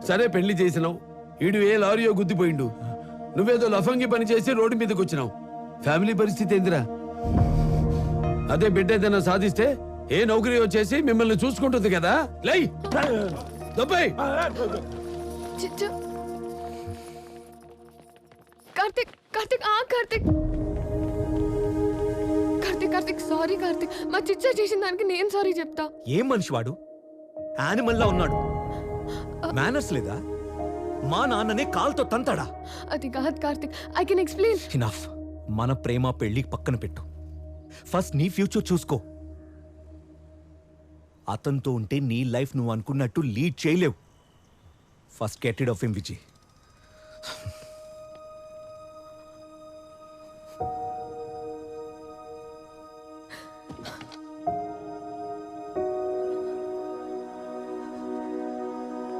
సరే పెళ్లి చేసినావు, ఈడు ఏ లారీయో గుద్దిపోయిండు, నువ్వేదో లఫంగి పని చేసి రోడ్డు మీదకి వచ్చినావు. ఫ్యామిలీ పరిస్థితి ఏందిరా? అదే బిడ్డ ఏదైనా సాధిస్తే ఏ నౌకరీ వచ్చేసి మిమ్మల్ని చూసుకుంటుంది కదా. లై దొబ్బై. చిచ్చు కార్తిక్ కార్తిక్ కార్తిక్ కార్తిక్ కార్తిక్ సారీ కార్తిక్. మా చిచ్చా చేసిన దానికి నేను సారీ చెప్తా. ఏం మనిషి వాడు? యానిమల్లా ఉన్నాడు. మేనర్స్ లేదా? మా నాన్ననే కాల్తో తంతాడా? అది కాదు Karthik, I can explain. Enough. మన ప్రేమ పెళ్లి పక్కన పెట్టు. ఫస్ట్ నీ ఫ్యూచర్ చూసుకో. అతనితో ఉంటే నీ లైఫ్ నువ్వు అనుకున్నట్టు లీడ్ చేయలేవు. First get it of him Vijay.